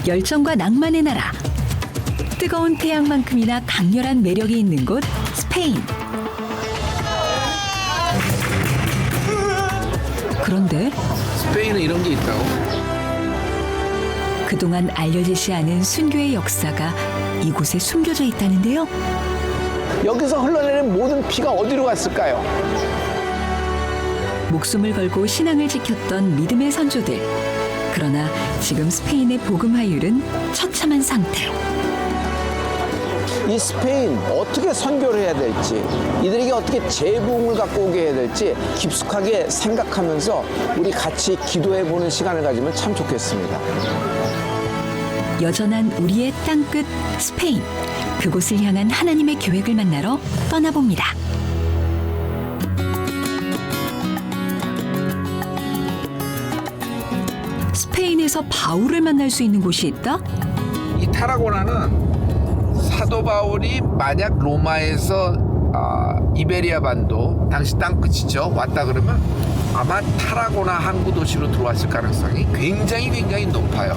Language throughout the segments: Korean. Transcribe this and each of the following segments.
열정과 낭만의 나라. 뜨거운 태양만큼이나 강렬한 매력이 있는 곳 스페인. 그런데 스페인은 이런 게 있다고? 그동안 알려지지 않은 순교의 역사가 이곳에 숨겨져 있다는데요. 여기서 흘러내리는 모든 피가 어디로 갔을까요? 목숨을 걸고 신앙을 지켰던 믿음의 선조들. 그러나 지금 스페인의 복음 화율은 처참한 상태. 이 스페인 어떻게 선교를 해야 될지, 이들에게 어떻게 재부흥을 갖고 오게 해야 될지 깊숙하게 생각하면서 우리 같이 기도해보는 시간을 가지면 참 좋겠습니다. 여전한 우리의 땅끝 스페인. 그곳을 향한 하나님의 계획을 만나러 떠나봅니다. 스페인에서 바울을 만날 수 있는 곳이 있다? 이 타라고나는 사도 바울이 만약 로마에서 이베리아 반도 당시 땅끝이죠 왔다 그러면 아마 타라고나 항구 도시로 들어왔을 가능성이 굉장히 높아요.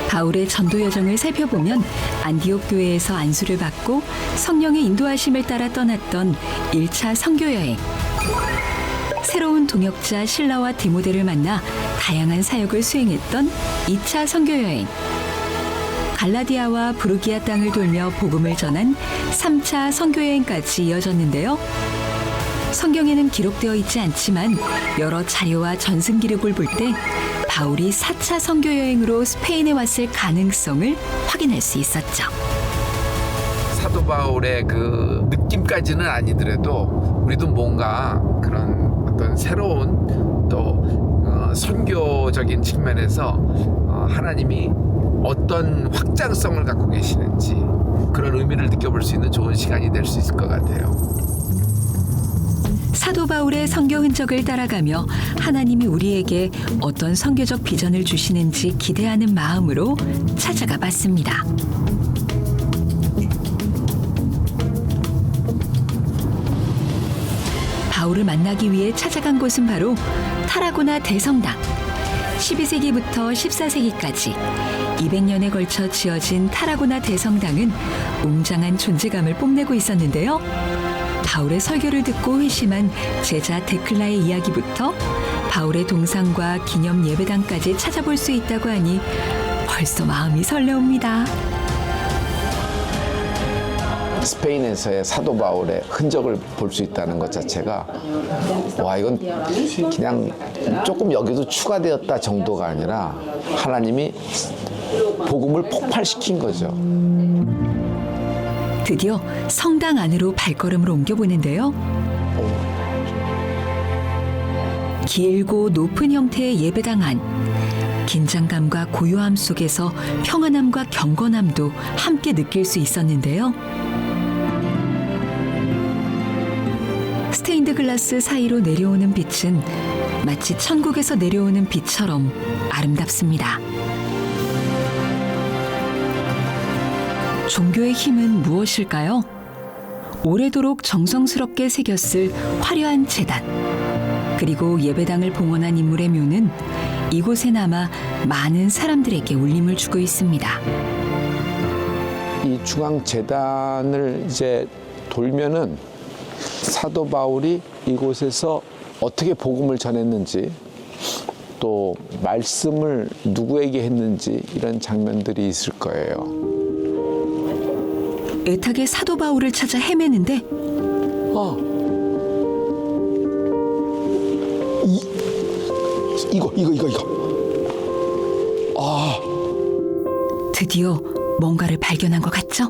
바울의 전도 여정을 살펴보면 안디옥 교회에서 안수를 받고 성령의 인도하심을 따라 떠났던 1차 선교 여행. 새로운 동역자 실라와 디모데를 만나 다양한 사역을 수행했던 2차 선교 여행. 갈라디아와 부르기아 땅을 돌며 복음을 전한 3차 선교 여행까지 이어졌는데요. 성경에는 기록되어 있지 않지만 여러 자료와 전승 기록을 볼 때 바울이 4차 선교 여행으로 스페인에 왔을 가능성을 확인할 수 있었죠. 사도 바울의 그 느낌까지는 아니더라도 우리도 뭔가 그런 어떤 새로운 또 선교적인 측면에서 하나님이 어떤 확장성을 갖고 계시는지 그런 의미를 느껴볼 수 있는 좋은 시간이 될 수 있을 것 같아요. 사도 바울의 선교 흔적을 따라가며 하나님이 우리에게 어떤 선교적 비전을 주시는지 기대하는 마음으로 찾아가 봤습니다. 바울을 만나기 위해 찾아간 곳은 바로 타라고나 대성당. 12세기부터 14세기까지 200년에 걸쳐 지어진 타라고나 대성당은 웅장한 존재감을 뽐내고 있었는데요. 바울의 설교를 듣고 회심한 제자 데클라의 이야기부터 바울의 동상과 기념 예배당까지 찾아볼 수 있다고 하니 벌써 마음이 설레옵니다. 스페인에서의 사도 바울의 흔적을 볼 수 있다는 것 자체가 와, 이건 그냥 조금 여기도 추가되었다 정도가 아니라 하나님이 복음을 폭발시킨 거죠. 드디어 성당 안으로 발걸음을 옮겨보는데요. 길고 높은 형태의 예배당 안. 긴장감과 고요함 속에서 평안함과 경건함도 함께 느낄 수 있었는데요. 스테인드 글라스 사이로 내려오는 빛은 마치 천국에서 내려오는 빛처럼 아름답습니다. 종교의 힘은 무엇일까요? 오래도록 정성스럽게 새겼을 화려한 제단. 그리고 예배당을 봉헌한 인물의 묘는 이곳에 남아 많은 사람들에게 울림을 주고 있습니다. 이 중앙 제단을 이제 돌면은 사도 바울이 이곳에서 어떻게 복음을 전했는지 또 말씀을 누구에게 했는지 이런 장면들이 있을 거예요. 애타게 사도 바울을 찾아 헤매는데 이거. 드디어 뭔가를 발견한 것 같죠?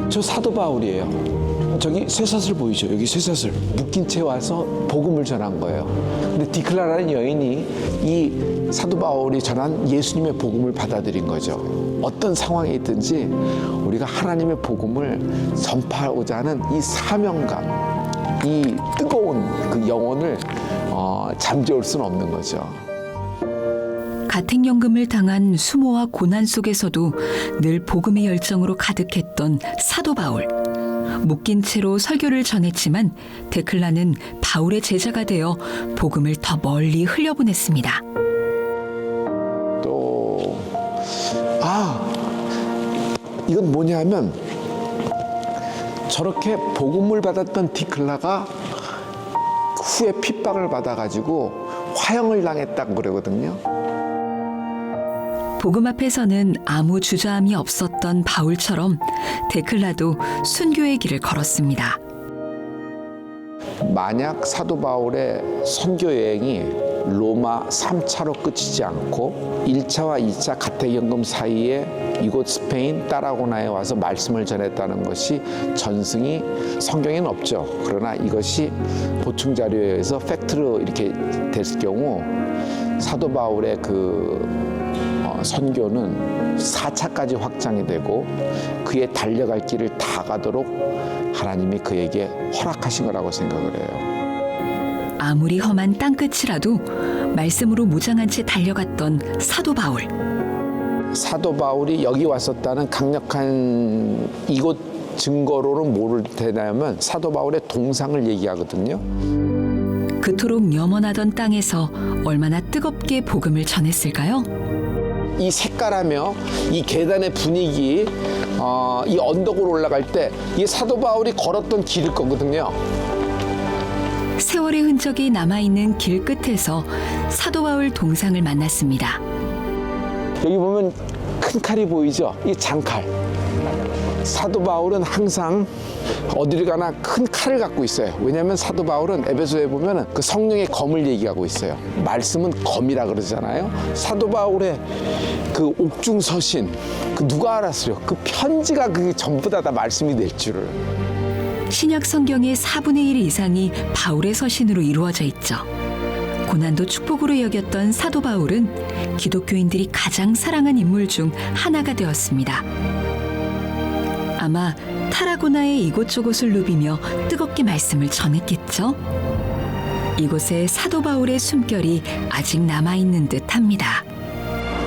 저 사도 바울이에요. 저기 쇠사슬 보이죠? 여기 쇠사슬 묶인 채 와서 복음을 전한 거예요. 근데 디클라라는 여인이 이 사도 바울이 전한 예수님의 복음을 받아들인 거죠. 어떤 상황에 있든지 우리가 하나님의 복음을 전파하고자 하는 이 사명감, 이 뜨거운 그 영혼을 잠재울 수는 없는 거죠. 가택연금을 당한 수모와 고난 속에서도 늘 복음의 열정으로 가득했던 사도 바울. 묶인 채로 설교를 전했지만 데클라는 바울의 제자가 되어 복음을 더 멀리 흘려보냈습니다. 또 이건 뭐냐면 저렇게 복음을 받았던 디클라가 후에 핍박을 받아가지고 화형을 당했다고 그러거든요. 복음 앞에서는 아무 주저함이 없었던 바울처럼 데클라도 순교의 길을 걸었습니다. 만약 사도 바울의 선교 여행이 로마 3차로 끝이지 않고 1차와 2차 가택연금 사이에 이곳 스페인 따라고나에 와서 말씀을 전했다는 것이 전승이 성경에는 없죠. 그러나 이것이 보충 자료에 의해서 팩트로 이렇게 됐을 경우 사도 바울의 선교는 4차까지 확장이 되고 그의 달려갈 길을 다 가도록 하나님이 그에게 허락하신 거라고 생각을 해요. 아무리 험한 땅끝이라도 말씀으로 무장한 채 달려갔던 사도 바울. 사도 바울이 여기 왔었다는 강력한 이곳 증거로는 뭐를 대냐면 사도 바울의 동상을 얘기하거든요. 그토록 염원하던 땅에서 얼마나 뜨겁게 복음을 전했을까요? 이 색깔하며 이 계단의 분위기, 이 언덕으로 올라갈 때 이 사도 바울이 걸었던 길일 거거든요. 세월의 흔적이 남아있는 길 끝에서 사도 바울 동상을 만났습니다. 여기 보면 큰 칼이 보이죠? 이 장칼. 사도 바울은 항상 어디를 가나 큰 칼을 갖고 있어요. 왜냐하면 사도 바울은 에베소에 보면 그 성령의 검을 얘기하고 있어요. 말씀은 검이라 그러잖아요. 사도 바울의 그 옥중서신, 그 누가 알았어요? 그 편지가 그게 전부 다 말씀이 될 줄을. 신약 성경의 4분의 1 이상이 바울의 서신으로 이루어져 있죠. 고난도 축복으로 여겼던 사도 바울은 기독교인들이 가장 사랑한 인물 중 하나가 되었습니다. 아마 타라고나의 이곳저곳을 누비며 뜨겁게 말씀을 전했겠죠. 이곳에 사도 바울의 숨결이 아직 남아있는 듯합니다.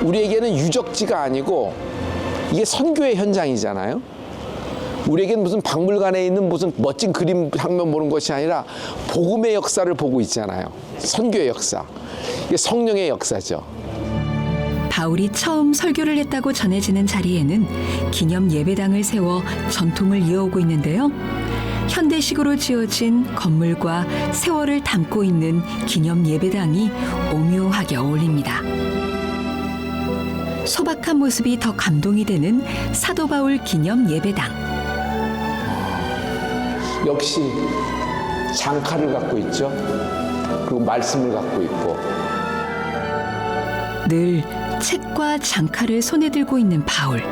우리에게는 유적지가 아니고 이게 선교의 현장이잖아요. 우리에게는 무슨 박물관에 있는 무슨 멋진 그림 장면 보는 것이 아니라 복음의 역사를 보고 있잖아요. 선교의 역사. 이게 성령의 역사죠. 바울이 처음 설교를 했다고 전해지는 자리에는 기념 예배당을 세워 전통을 이어오고 있는데요. 현대식으로 지어진 건물과 세월을 담고 있는 기념 예배당이 오묘하게 어울립니다. 소박한 모습이 더 감동이 되는 사도 바울 기념 예배당. 역시 장칼을 갖고 있죠. 그리고 말씀을 갖고 있고. 늘 책과 장칼을 손에 들고 있는 바울.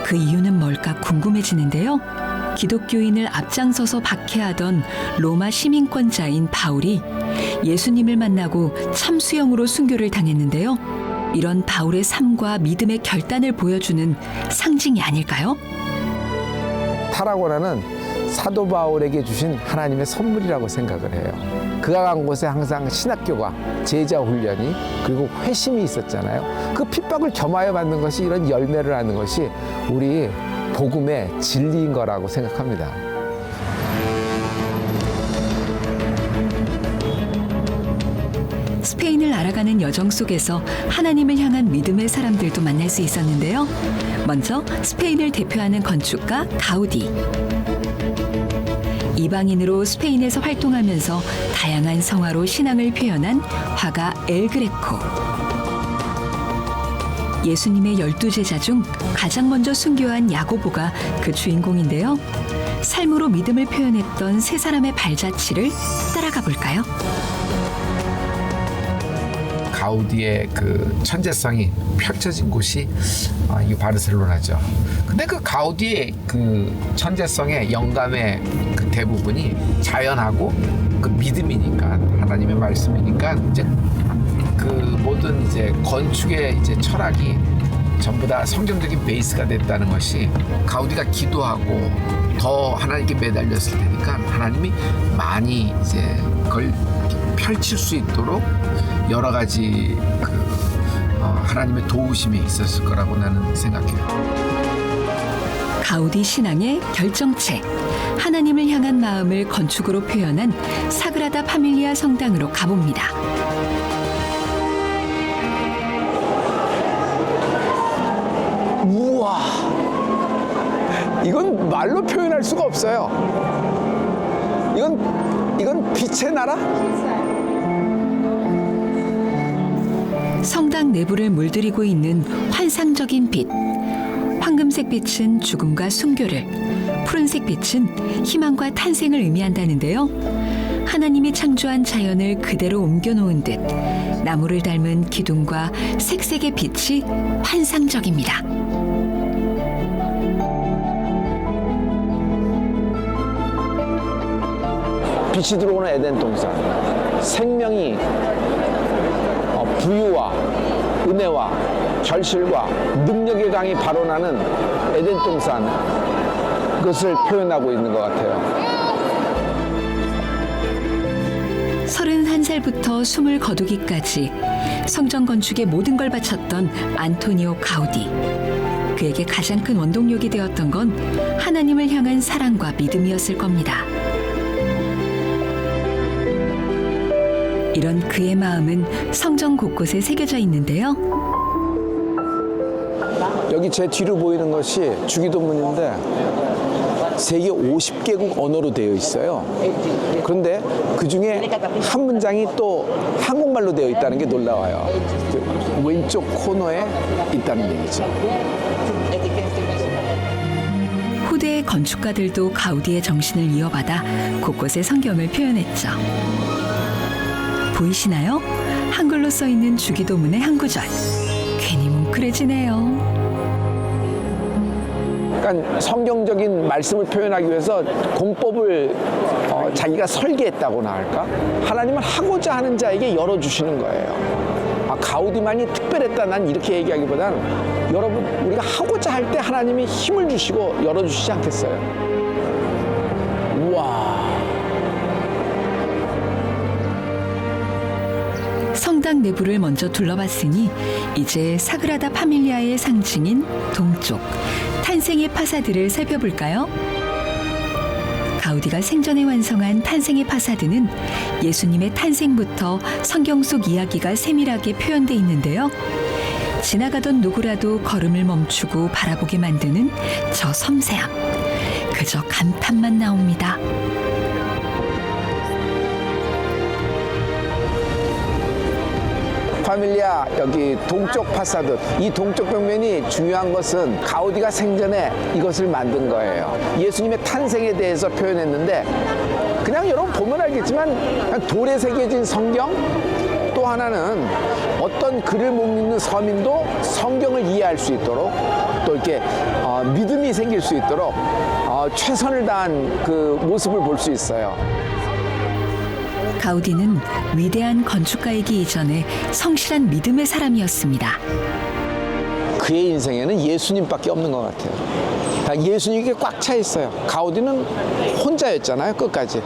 그 이유는 뭘까 궁금해지는데요. 기독교인을 앞장서서 박해하던 로마 시민권자인 바울이 예수님을 만나고 참수형으로 순교를 당했는데요. 이런 바울의 삶과 믿음의 결단을 보여주는 상징이 아닐까요? 타라고나는 사도 바울에게 주신 하나님의 선물이라고 생각을 해요. 그가 간 곳에 항상 신학교가, 제자 훈련이, 그리고 회심이 있었잖아요. 그 핍박을 겸하여 받는 것이 이런 열매를 하는 것이 우리 복음의 진리인 거라고 생각합니다. 스페인을 알아가는 여정 속에서 하나님을 향한 믿음의 사람들도 만날 수 있었는데요. 먼저 스페인을 대표하는 건축가 가우디. 이방인으로 스페인에서 활동하면서 다양한 성화로 신앙을 표현한 화가 엘 그레코. 예수님의 12제자 중 가장 먼저 순교한 야고보가 그 주인공인데요. 삶으로 믿음을 표현했던 세 사람의 발자취를 따라가 볼까요? 가우디의 그 천재성이 펼쳐진 곳이 이 바르셀로나죠. 근데 그 가우디의 그 천재성의 영감의 그 대부분이 자연하고 그 믿음이니까, 하나님의 말씀이니까, 이제 그 모든 이제 건축의 이제 철학이 전부 다 성경적인 베이스가 됐다는 것이, 가우디가 기도하고 더 하나님께 매달렸을 테니까 하나님이 많이 이제 그걸 펼칠 수 있도록 여러 가지 하나님의 도우심이 있었을 거라고 나는 생각해요. 가우디 신앙의 결정체, 하나님을 향한 마음을 건축으로 표현한 사그라다 파밀리아 성당으로 가봅니다. 이건 말로 표현할 수가 없어요. 이건 빛의 나라? 성당 내부를 물들이고 있는 환상적인 빛. 황금색 빛은 죽음과 순교를, 푸른색 빛은 희망과 탄생을 의미한다는데요. 하나님이 창조한 자연을 그대로 옮겨놓은 듯 나무를 닮은 기둥과 색색의 빛이 환상적입니다. 빛이 들어오는 에덴 동산, 생명이 부유와 은혜와 결실과 능력의 강이 발원하는 에덴 동산, 그것을 표현하고 있는 것 같아요. 31살부터 숨을 거두기까지 성전 건축에 모든 걸 바쳤던 안토니오 가우디. 그에게 가장 큰 원동력이 되었던 건 하나님을 향한 사랑과 믿음이었을 겁니다. 이런 그의 마음은 성전 곳곳에 새겨져 있는데요. 여기 제 뒤로 보이는 것이 주기도문인데 세계 50개국 언어로 되어 있어요. 그런데 그 중에 한 문장이 또 한국말로 되어 있다는 게 놀라워요. 왼쪽 코너에 있다는 얘기죠. 후대의 건축가들도 가우디의 정신을 이어받아 곳곳에 성경을 표현했죠. 보이시나요? 한글로 써있는 주기도문의 한 구절. 괜히 뭉클해지네요. 그러니까 성경적인 말씀을 표현하기 위해서 공법을 자기가 설계했다고나 할까? 하나님은 하고자 하는 자에게 열어주시는 거예요. 가우디만이 특별했다, 난 이렇게 얘기하기보단 여러분, 우리가 하고자 할 때 하나님이 힘을 주시고 열어주시지 않겠어요? 우와. 성당 내부를 먼저 둘러봤으니 이제 사그라다 파밀리아의 상징인 동쪽, 탄생의 파사드를 살펴볼까요? 가우디가 생전에 완성한 탄생의 파사드는 예수님의 탄생부터 성경 속 이야기가 세밀하게 표현돼 있는데요. 지나가던 누구라도 걸음을 멈추고 바라보게 만드는 저 섬세함. 그저 감탄만 나옵니다. 파밀리아, 여기 동쪽 파사드, 이 동쪽 벽면이 중요한 것은 가우디가 생전에 이것을 만든 거예요. 예수님의 탄생에 대해서 표현했는데 그냥 여러분 보면 알겠지만 그냥 돌에 새겨진 성경, 또 하나는 어떤 글을 못 읽는 서민도 성경을 이해할 수 있도록, 또 이렇게 믿음이 생길 수 있도록 최선을 다한 그 모습을 볼 수 있어요. 가우디는 위대한 건축가이기 이전에 성실한 믿음의 사람이었습니다. 그의 인생에는 예수님밖에 없는 것 같아요. 다 예수님에게 꽉 차 있어요. 가우디는 혼자였잖아요, 끝까지.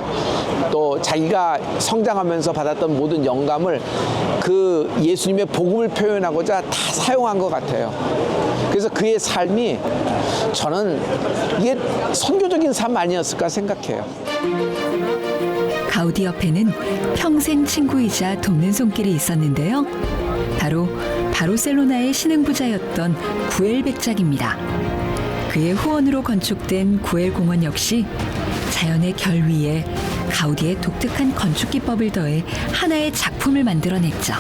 또 자기가 성장하면서 받았던 모든 영감을 그 예수님의 복음을 표현하고자 다 사용한 것 같아요. 그래서 그의 삶이, 저는 이게 선교적인 삶 아니었을까 생각해요. 가우디 옆에는 평생 친구이자 돕는 손길이 있었는데요. 바로 바르셀로나의 신흥부자였던 구엘 백작입니다. 그의 후원으로 건축된 구엘 공원 역시 자연의 결 위에 가우디의 독특한 건축 기법을 더해 하나의 작품을 만들어냈죠.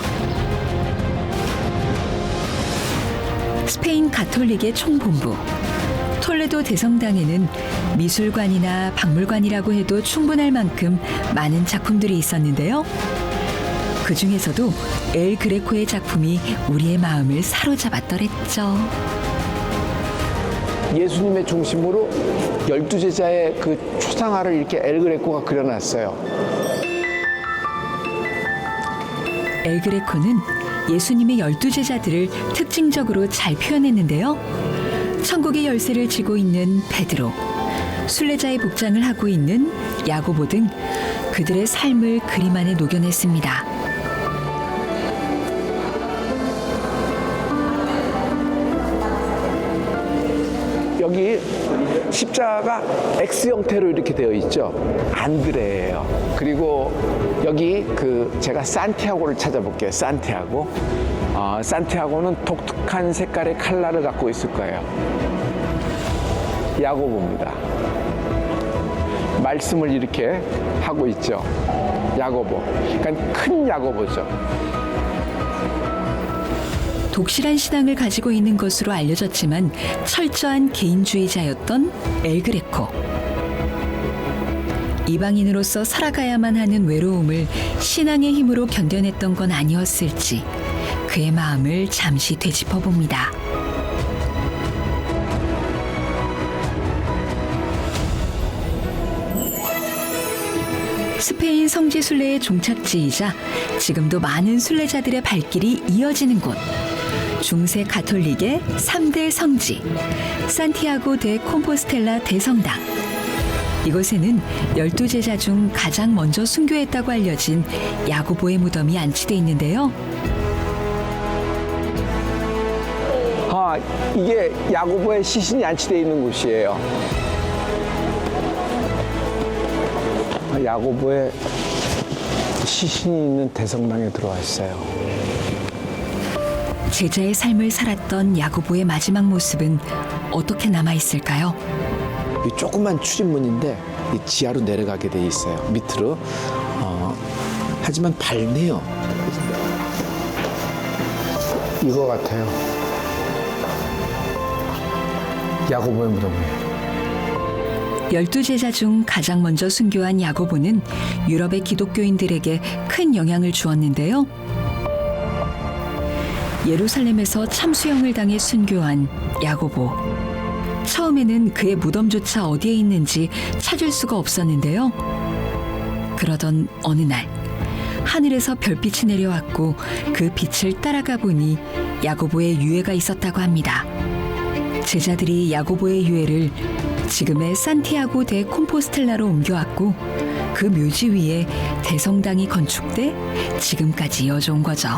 스페인 가톨릭의 총본부 톨레도 대성당에는 미술관이나 박물관이라고 해도 충분할 만큼 많은 작품들이 있었는데요. 그 중에서도 엘 그레코의 작품이 우리의 마음을 사로잡았더랬죠. 예수님의 중심으로 12제자의 그 초상화를 이렇게 엘 그레코가 그려놨어요. 엘 그레코는 예수님의 12제자들을 특징적으로 잘 표현했는데요. 천국의 열쇠를 쥐고 있는 베드로, 순례자의 복장을 하고 있는 야고보 등 그들의 삶을 그림 안에 녹여냈습니다. 여기 십자가가 X 형태로 이렇게 되어 있죠. 안드레예요. 그리고 여기 제가 산티아고를 찾아볼게요. 산티아고. 산티아고는 독특한 색깔의 칼날을 갖고 있을 거예요. 야고보입니다. 말씀을 이렇게 하고 있죠. 야고보. 그러니까 큰 야고보죠. 독실한 신앙을 가지고 있는 것으로 알려졌지만 철저한 개인주의자였던 엘 그레코. 이방인으로서 살아가야만 하는 외로움을 신앙의 힘으로 견뎌냈던 건 아니었을지 그의 마음을 잠시 되짚어봅니다. 스페인 성지 순례의 종착지이자 지금도 많은 순례자들의 발길이 이어지는 곳. 중세 가톨릭의 3대 성지, 산티아고 데 콤포스텔라 대성당. 이곳에는 12제자 중 가장 먼저 순교했다고 알려진 야고보의 무덤이 안치돼 있는데요. 이게 야고보의 시신이 안치되어 있는 곳이에요. 야고보의 시신이 있는 대성당에 들어와 있어요. 제자의 삶을 살았던 야고보의 마지막 모습은 어떻게 남아있을까요? 이 조그만 출입문인데 이 지하로 내려가게 돼 있어요. 밑으로. 하지만 밝네요. 이거 같아요. 야고보의 무덤이에요. 12제자 중 가장 먼저 순교한 야고보는 유럽의 기독교인들에게 큰 영향을 주었는데요. 예루살렘에서 참수형을 당해 순교한 야고보. 처음에는 그의 무덤조차 어디에 있는지 찾을 수가 없었는데요. 그러던 어느 날 하늘에서 별빛이 내려왔고 그 빛을 따라가 보니 야고보의 유해가 있었다고 합니다. 제자들이 야고보의 유해를 지금의 산티아고 데 콤포스텔라로 옮겨왔고 그 묘지 위에 대성당이 건축돼 지금까지 이어져온 거죠.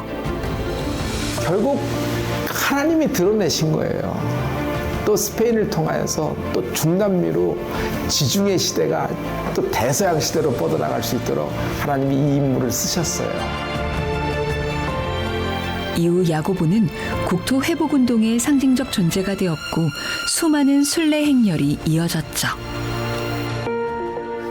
결국 하나님이 드러내신 거예요. 또 스페인을 통하여서 또 중남미로 지중해 시대가 또 대서양 시대로 뻗어나갈 수 있도록 하나님이 이 인물을 쓰셨어요. 이후 야고보는 국토 회복 운동의 상징적 존재가 되었고 수많은 순례 행렬이 이어졌죠.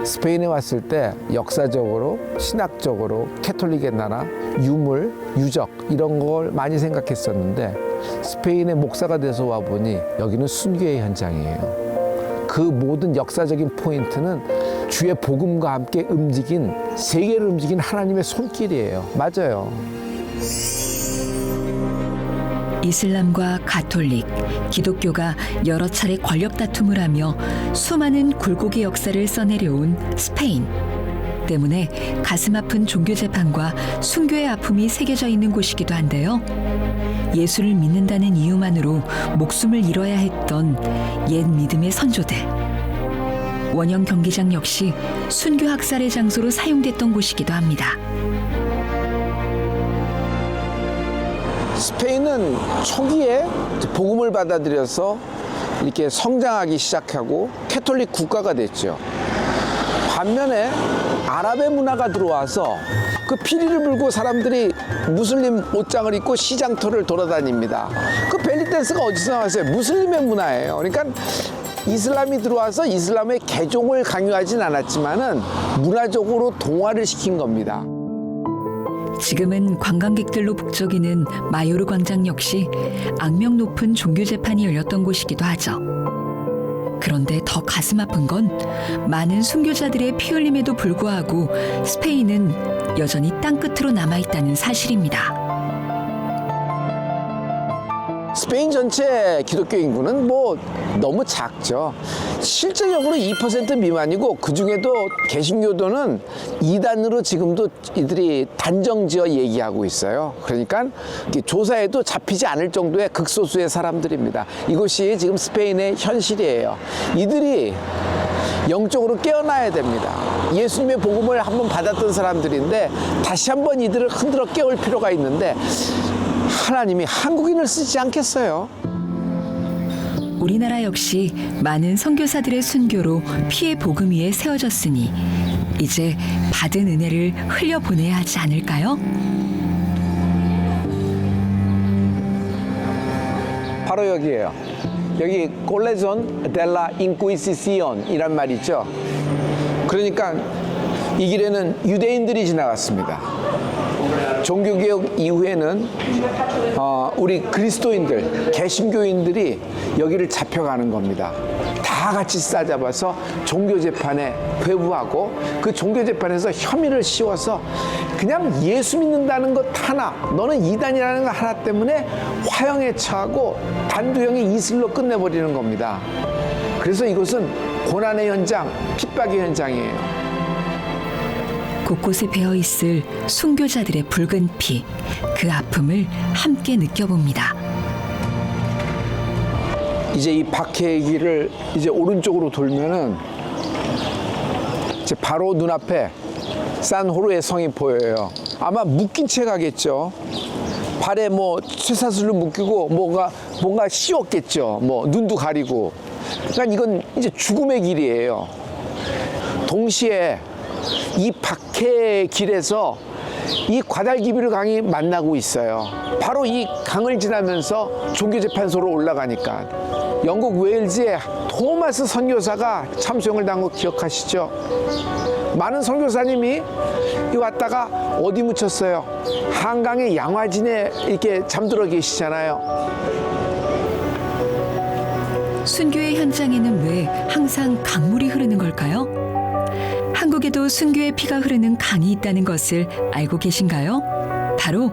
스페인에 왔을 때 역사적으로, 신학적으로, 캐톨릭의 나라, 유물, 유적 이런 걸 많이 생각했었는데 스페인의 목사가 돼서 와보니 여기는 순교의 현장이에요. 그 모든 역사적인 포인트는 주의 복음과 함께 움직인, 세계를 움직인 하나님의 손길이에요. 맞아요. 이슬람과 가톨릭, 기독교가 여러 차례 권력 다툼을 하며 수많은 굴곡의 역사를 써내려온 스페인. 때문에 가슴 아픈 종교 재판과 순교의 아픔이 새겨져 있는 곳이기도 한데요. 예수를 믿는다는 이유만으로 목숨을 잃어야 했던 옛 믿음의 선조들. 원형 경기장 역시 순교 학살의 장소로 사용됐던 곳이기도 합니다. 스페인은 초기에 복음을 받아들여서 이렇게 성장하기 시작하고 캐톨릭 국가가 됐죠. 반면에 아랍의 문화가 들어와서 그 피리를 불고 사람들이 무슬림 옷장을 입고 시장터를 돌아다닙니다. 그 벨리 댄스가 어디서 나왔어요? 무슬림의 문화예요. 그러니까 이슬람이 들어와서 이슬람의 개종을 강요하진 않았지만은 문화적으로 동화를 시킨 겁니다. 지금은 관광객들로 북적이는 마요르 광장 역시 악명 높은 종교 재판이 열렸던 곳이기도 하죠. 그런데 더 가슴 아픈 건 많은 순교자들의 피 흘림에도 불구하고 스페인은 여전히 땅끝으로 남아있다는 사실입니다. 스페인 전체 기독교 인구는 뭐 너무 작죠. 실질적으로 2% 미만이고 그중에도 개신교도는 2단으로 지금도 이들이 단정지어 얘기하고 있어요. 그러니까 조사에도 잡히지 않을 정도의 극소수의 사람들입니다. 이것이 지금 스페인의 현실이에요. 이들이 영적으로 깨어나야 됩니다. 예수님의 복음을 한번 받았던 사람들인데 다시 한번 이들을 흔들어 깨울 필요가 있는데 하나님이 한국인을 쓰지 않겠어요? 우리나라 역시 많은 선교사들의 순교로 피의 복음 위에 세워졌으니 이제 받은 은혜를 흘려보내야 하지 않을까요? 바로 여기예요. 여기 콜레존 델라 인쿠이시시온이란 말이 있죠. 그러니까 이 길에는 유대인들이 지나갔습니다. 종교개혁 이후에는 우리 그리스도인들, 개신교인들이 여기를 잡혀가는 겁니다. 다 같이 싸잡아서 종교재판에 회부하고 그 종교재판에서 혐의를 씌워서 그냥 예수 믿는다는 것 하나, 너는 이단이라는 것 하나 때문에 화형에 처하고 단두형의 이슬로 끝내버리는 겁니다. 그래서 이곳은 고난의 현장, 핍박의 현장이에요. 곳곳에 배어 있을 순교자들의 붉은 피, 그 아픔을 함께 느껴봅니다. 이제 이 박해의 길을 이제 오른쪽으로 돌면은 이제 바로 눈앞에 산호르의 성이 보여요. 아마 묶인 채 가겠죠. 발에 뭐 쇠사슬로 묶이고 뭔가 씌웠겠죠. 뭐 눈도 가리고. 그러니까 이건 이제 죽음의 길이에요. 동시에 이 박해의 길에서 이 과달기비르 강이 만나고 있어요. 바로 이 강을 지나면서 종교재판소로 올라가니까 영국 웨일즈의 토마스 선교사가 참수형을 당한 거 기억하시죠? 많은 선교사님이 왔다가 어디 묻혔어요? 한강의 양화진에 이렇게 잠들어 계시잖아요. 순교의 현장에는 왜 항상 강물이 흐르는 걸까요? 한국에도 순교의 피가 흐르는 강이 있다는 것을 알고 계신가요? 바로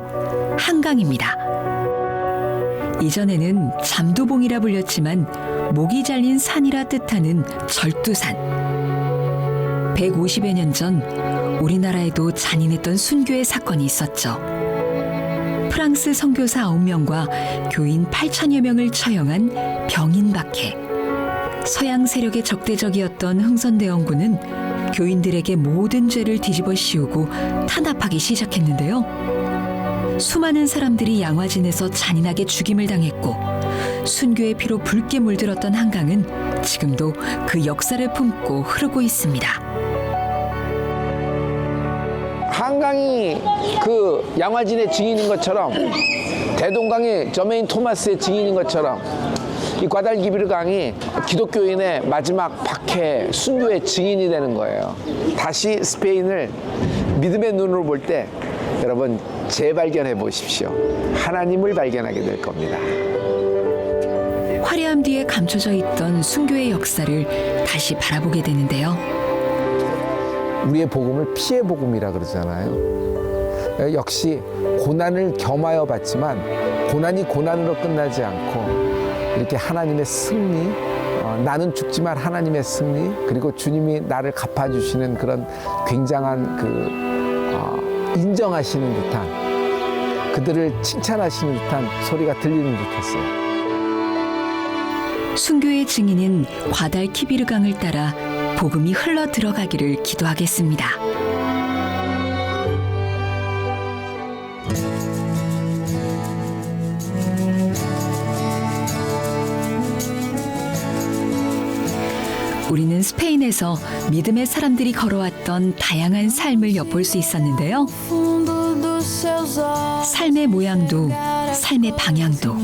한강입니다. 이전에는 잠두봉이라 불렸지만 목이 잘린 산이라 뜻하는 절두산. 150여 년 전 우리나라에도 잔인했던 순교의 사건이 있었죠. 프랑스 선교사 9명과 교인 8천여 명을 처형한 병인 박해. 서양 세력의 적대적이었던 흥선대원군은 교인들에게 모든 죄를 뒤집어 씌우고 탄압하기 시작했는데요. 수많은 사람들이 양화진에서 잔인하게 죽임을 당했고 순교의 피로 붉게 물들었던 한강은 지금도 그 역사를 품고 흐르고 있습니다. 한강이 그 양화진의 증인인 것처럼 대동강이 저메인 토마스의 증인인 것처럼 이 과달기비르 강이 기독교인의 마지막 박해 순교의 증인이 되는 거예요. 다시 스페인을 믿음의 눈으로 볼 때 여러분 재발견해 보십시오. 하나님을 발견하게 될 겁니다. 화려함 뒤에 감춰져 있던 순교의 역사를 다시 바라보게 되는데요. 우리의 복음을 피의 복음이라 그러잖아요. 역시 고난을 겸하여 받지만 고난이 고난으로 끝나지 않고 이렇게 하나님의 승리, 나는 죽지만 하나님의 승리, 그리고 주님이 나를 갚아주시는 그런 굉장한 인정하시는 듯한, 그들을 칭찬하시는 듯한 소리가 들리는 듯했어요. 순교의 증인은 과달키비르 강을 따라 복음이 흘러 들어가기를 기도하겠습니다. 우리는 스페인에서 믿음의 사람들이 걸어왔던 다양한 삶을 엿볼 수 있었는데요. 삶의 모양도, 삶의 방향도,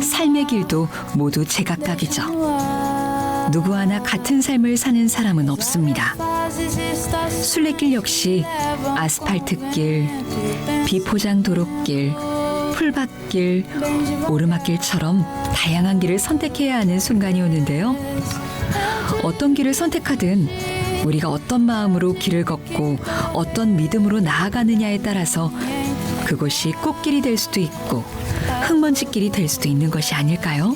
삶의 길도 모두 제각각이죠. 누구 하나 같은 삶을 사는 사람은 없습니다. 순례길 역시 아스팔트길, 비포장 도로길, 풀밭길, 오르막길처럼 다양한 길을 선택해야 하는 순간이 오는데요. 어떤 길을 선택하든 우리가 어떤 마음으로 길을 걷고 어떤 믿음으로 나아가느냐에 따라서 그곳이 꽃길이 될 수도 있고 흙먼지길이 될 수도 있는 것이 아닐까요?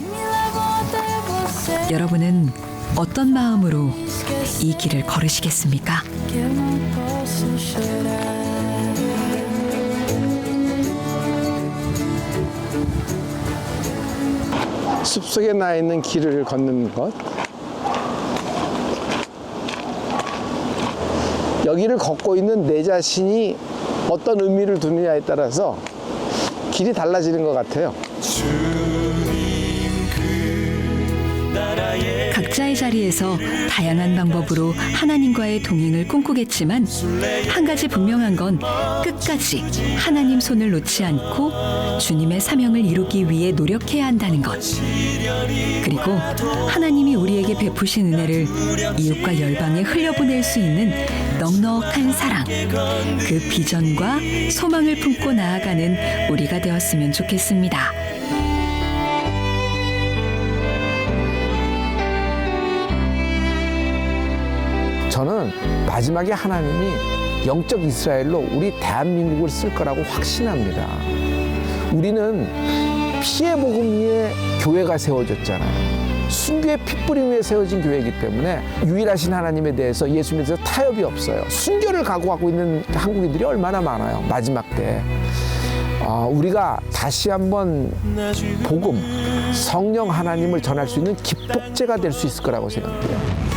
여러분은 어떤 마음으로 이 길을 걸으시겠습니까? 숲속에 나 있는 길을 걷는 것, 여기를 걷고 있는 내 자신이 어떤 의미를 두느냐에 따라서 길이 달라지는 것 같아요. 각자 각자의 자리에서 다양한 방법으로 하나님과의 동행을 꿈꾸겠지만 한 가지 분명한 건 끝까지 하나님 손을 놓지 않고 주님의 사명을 이루기 위해 노력해야 한다는 것. 그리고 하나님이 우리에게 베푸신 은혜를 이웃과 열방에 흘려보낼 수 있는 넉넉한 사랑, 그 비전과 소망을 품고 나아가는 우리가 되었으면 좋겠습니다. 저는 마지막에 하나님이 영적 이스라엘로 우리 대한민국을 쓸 거라고 확신합니다. 우리는 피의 복음 위에 교회가 세워졌잖아요. 순교의 핏뿌림 위에 세워진 교회이기 때문에 유일하신 하나님에 대해서 예수님에 대해서 타협이 없어요. 순교를 각오하고 있는 한국인들이 얼마나 많아요. 마지막 때. 우리가 다시 한번 복음, 성령 하나님을 전할 수 있는 기폭제가 될 수 있을 거라고 생각해요.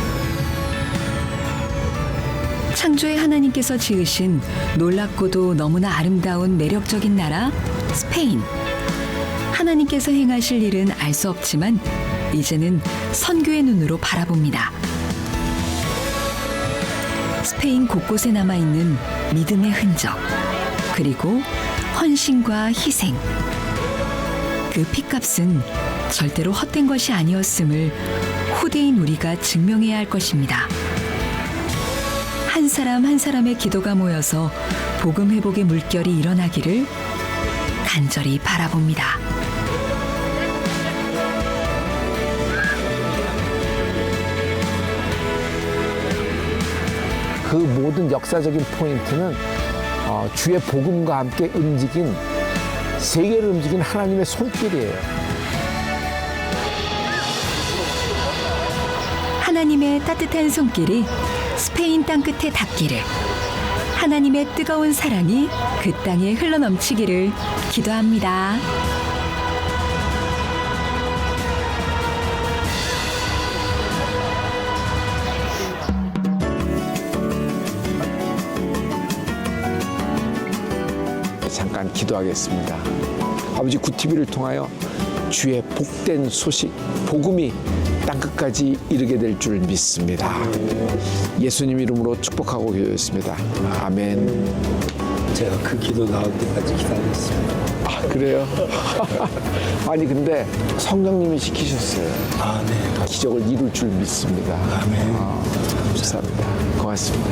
창조의 하나님께서 지으신 놀랍고도 너무나 아름다운 매력적인 나라 스페인. 하나님께서 행하실 일은 알 수 없지만 이제는 선교의 눈으로 바라봅니다. 스페인 곳곳에 남아있는 믿음의 흔적, 그리고 헌신과 희생. 그 핏값은 절대로 헛된 것이 아니었음을 후대인 우리가 증명해야 할 것입니다. 한 사람 한 사람의 기도가 모여서 복음 회복의 물결이 일어나기를 간절히 바라봅니다. 그 모든 역사적인 포인트는 주의 복음과 함께 움직인, 세계를 움직인 하나님의 손길이에요. 하나님의 따뜻한 손길이 스페인 땅끝에 닿기를, 하나님의 뜨거운 사랑이 그 땅에 흘러넘치기를 기도합니다. 잠깐 기도하겠습니다. 아버지, 굿TV를 통하여 주의 복된 소식, 복음이 땅끝까지 이르게 될 줄 믿습니다. 예수님 이름으로 축복하고 기도했습니다. 아멘. 제가 그 기도 나올 때까지 기다렸습니다. 아, 그래요? 아니, 근데 성령님이 시키셨어요. 아, 네. 기적을 이룰 줄 믿습니다. 아멘. 감사합니다. 고맙습니다.